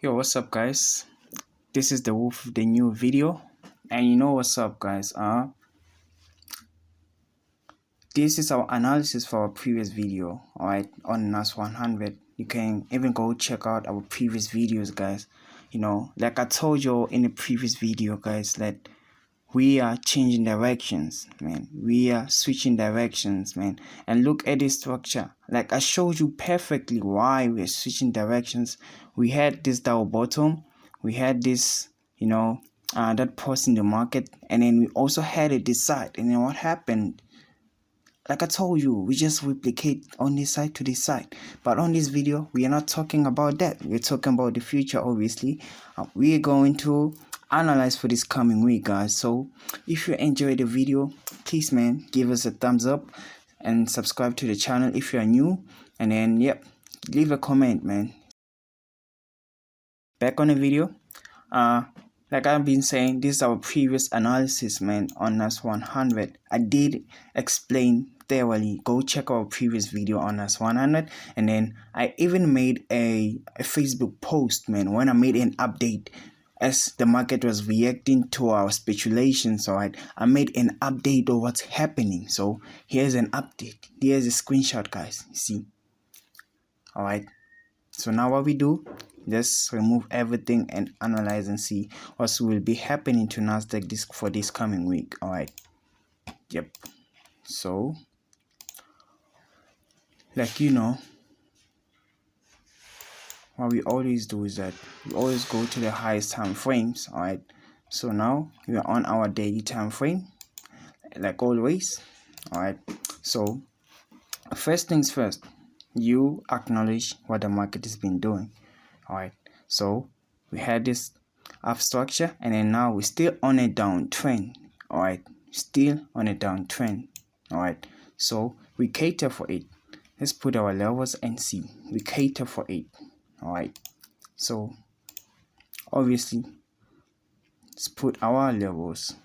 Yo, what's up guys? This is the Wolf with the new video, and you know what's up guys. This is our analysis for our previous video, alright, on NAS100. You can even go check out our previous videos guys. You know, like I told you in the previous video guys, that we are changing directions, man. We are switching directions, man. And look at this structure. Like I showed you perfectly why we are switching directions. We had this double bottom, we had this, that pause in the market, and then we also had it this side. And then what happened? Like I told you, we just replicate on this side to this side. But on this video, we are not talking about that. We're talking about the future, obviously. We are going to analyze for this coming week, guys. So if you enjoyed the video, please, man, give us a thumbs up and subscribe to the channel if you are new. And then, yep, leave a comment, man. Back on the video. Like I've been saying, this is our previous analysis, man, on NAS100. I did explain thoroughly. Go check our previous video on NAS100. And then I even made a Facebook post, man, when I made an update as the market was reacting to our speculations. All right, I made an update of what's happening. So here's an update. Here's a screenshot, guys. You see? All right. So now what we do, just remove everything and analyze and see what will be happening to Nasdaq for this coming week. All right. Yep. So, like what we always do is that we always go to the highest time frames. All right. So now we are on our daily time frame, like always. All right. So first things first, you acknowledge what the market has been doing. All right, so we had this up structure, and then now we're still on a downtrend. All right, still on a downtrend. All right, so we cater for it. Let's put our levels and see. We cater for it. All right, so obviously let's put our levels.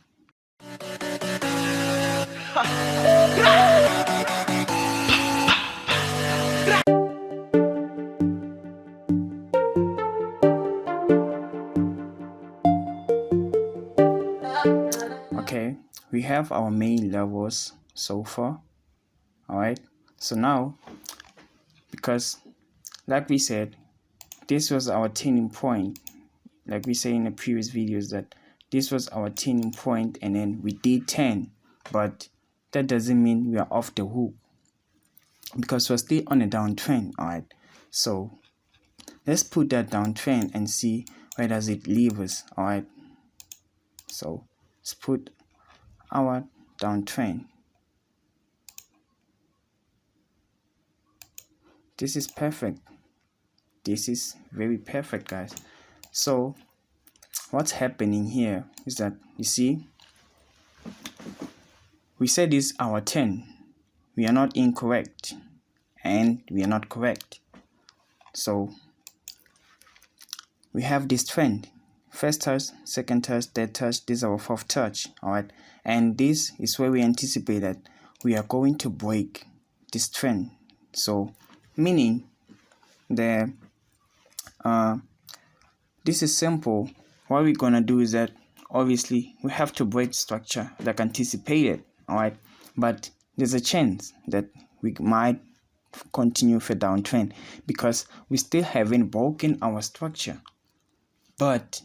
Okay, we have our main levels so far. All right, so now, because like we said, this was our turning point, like we say in the previous videos, that this was our turning point, and then we did 10, but that doesn't mean we are off the hook, because we're still on a downtrend. All right, so let's put that downtrend and see where does it leave us. All right, so let's put our downtrend. This is perfect. This is very perfect, guys. So what's happening here is that, you see, we said this our 10. We are not incorrect, and we are not correct. So we have this trend. First touch, second touch, third touch. This is our fourth touch. All right, and this is where we anticipate that we are going to break this trend. So meaning that this is simple. What we're gonna do is that obviously we have to break structure like anticipated. All right, but there's a chance that we might continue for downtrend because we still haven't broken our structure. But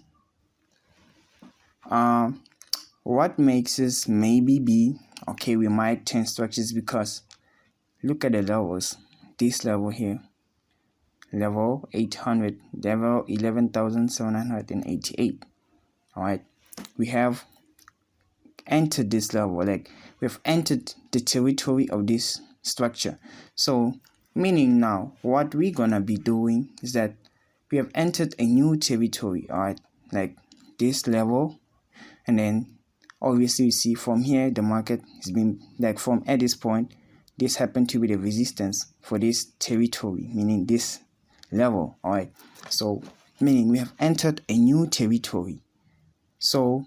what makes us maybe be okay, we might change structures, because look at the levels. This level here, level 800, level 11,788. all right, we have entered this level, like we've entered the territory of this structure. So meaning now what we're gonna be doing is that we have entered a new territory. All right, like this level, and then obviously you see from here the market has been like, from at this point, this happened to be the resistance for this territory, meaning this level. All right, so meaning we have entered a new territory. So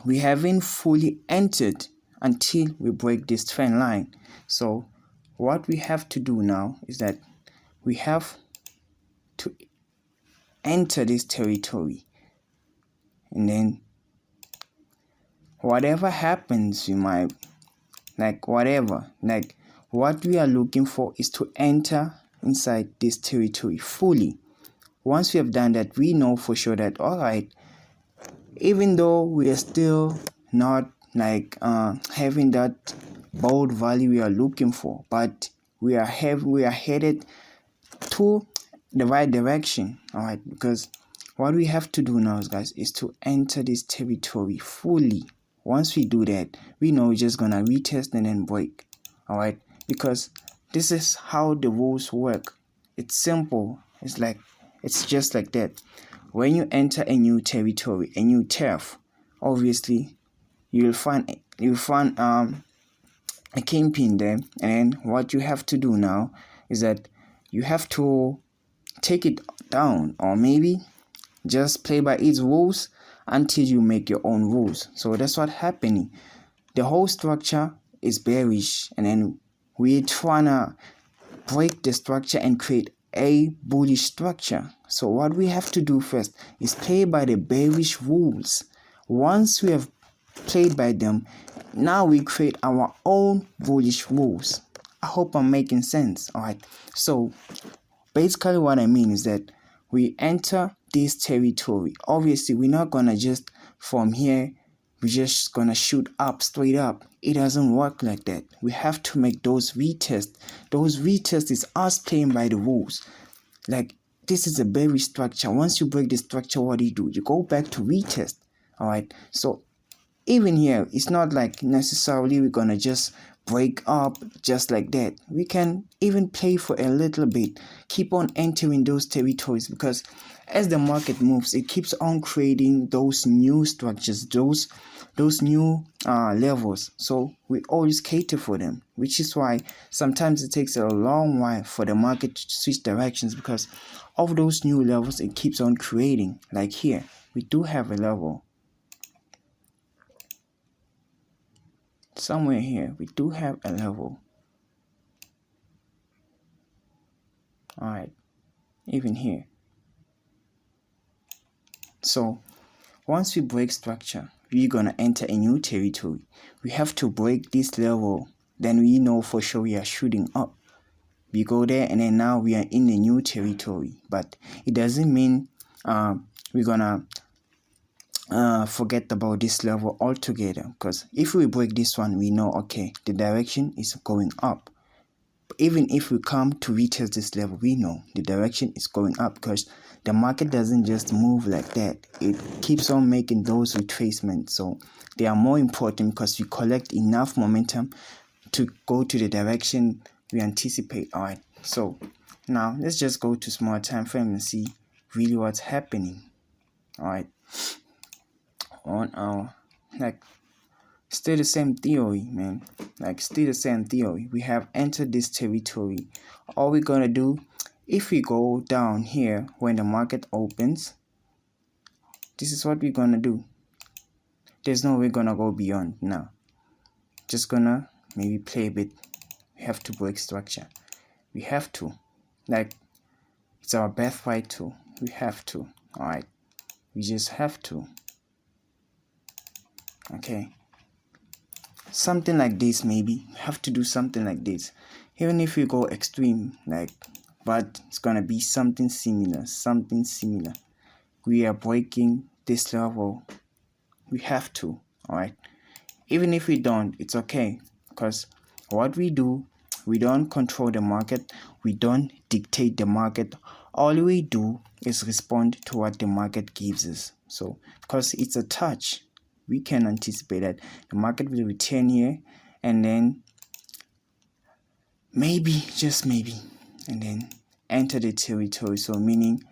we haven't fully entered until we break this trend line. So what we have to do now is that we have to enter this territory, and then whatever happens, you might what we are looking for is to enter inside this territory fully. Once we have done that, we know for sure that all right, even though we are still not having that bold value we are looking for, but we are headed to the right direction. All right, because what we have to do now, guys, is to enter this territory fully. Once we do that, we know we're just gonna retest and then break. All right, because this is how the rules work. It's simple. It's just like that. When you enter a new territory, a new turf, obviously you'll find a kingpin there, and what you have to do now is that you have to take it down, or maybe just play by its rules until you make your own rules. So that's what's happening. The whole structure is bearish, and then we're trying to break the structure and create a bullish structure. So what we have to do first is play by the bearish rules. Once we have played by them, now we create our own bullish rules. I hope I'm making sense. All right, so basically what I mean is that we enter this territory. Obviously we're not gonna just from here we're just gonna shoot up straight up. It doesn't work like that. We have to make those retests. Those retests is us playing by the rules. Like, this is a bearish structure. Once you break the structure, what do? You go back to retest. All right, so even here, it's not like necessarily we're gonna just break up just like that. We can even play for a little bit, keep on entering those territories, because as the market moves, it keeps on creating those new structures, those new levels. So we always cater for them, which is why sometimes it takes a long while for the market to switch directions, because of those new levels it keeps on creating. Like here, we do have a level. Somewhere here, we do have a level. All right, even here. So once we break structure, we're gonna enter a new territory. We have to break this level, then we know for sure we are shooting up. We go there, and then now we are in the new territory. But it doesn't mean we're gonna forget about this level altogether, because if we break this one, we know, okay, the direction is going up. Even if we come to retest this level, we know the direction is going up, because the market doesn't just move like that. It keeps on making those retracements. So they are more important because we collect enough momentum to go to the direction we anticipate. All right, so now let's just go to small time frame and see really what's happening. All right, on our still the same theory, man. Still the same theory. We have entered this territory. All we're gonna do, if we go down here when the market opens, this is what we're gonna do. There's no way we're gonna go beyond now. Just gonna maybe play a bit. We have to break structure. We have to. It's our birthright too. We have to. All right, we just have to. Okay, something like this. Maybe we have to do something like this, even if we go extreme, but it's gonna be something similar. We are breaking this level. We have to. All right, even if we don't, it's okay, because what we do, we don't control the market, we don't dictate the market. All we do is respond to what the market gives us. So because it's a touch, we can anticipate that the market will return here, and then maybe, just maybe, and then enter the territory. So meaning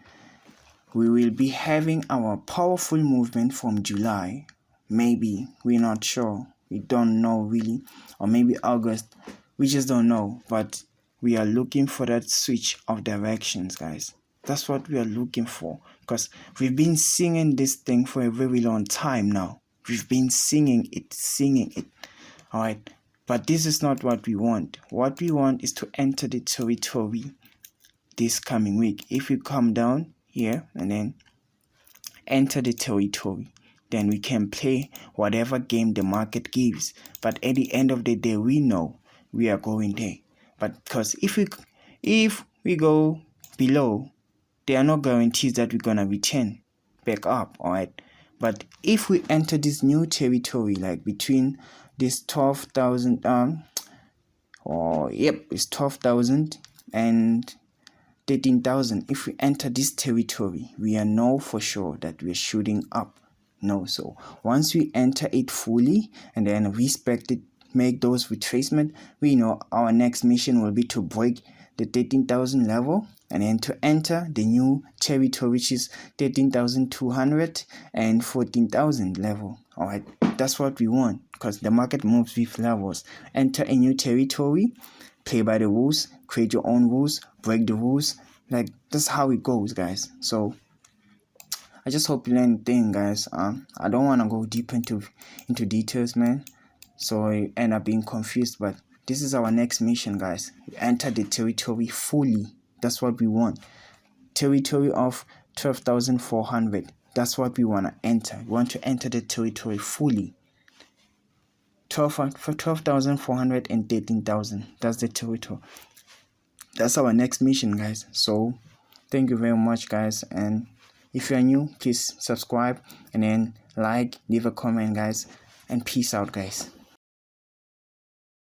we will be having our powerful movement from July. Maybe, we're not sure, we don't know really, or maybe August, we just don't know. But we are looking for that switch of directions, guys. That's what we are looking for, because we've been singing this thing for a very long time now. We've been singing it. All right, but this is not what we want. What we want is to enter the territory this coming week. If we come down, here and then enter the territory. Then we can play whatever game the market gives. But at the end of the day, we know we are going there. But because if we go below, there are no guarantees that we're gonna return back up. All right. But if we enter this new territory, like between this 12,000 it's 12,000 and 13,000. If we enter this territory, we know for sure that we're shooting up. No, so once we enter it fully and then respect it, make those retracement, we know our next mission will be to break the 13,000 level and then to enter the new territory, which is 13,200 and 14,000 level. All right, that's what we want, because the market moves with levels. Enter a new territory, play by the rules, create your own rules, break the rules. Like, that's how it goes, guys. So I just hope you learn thing, guys. I don't want to go deep into details, man, so I end up being confused. But this is our next mission, guys. Enter the territory fully. That's what we want. Territory of 12,400. That's what we want to enter. We want to enter the territory fully. 12,400 and 13,000. That's the territory. That's our next mission, guys. So thank you very much, guys. And if you are new, please subscribe and then like, leave a comment, guys. And peace out, guys.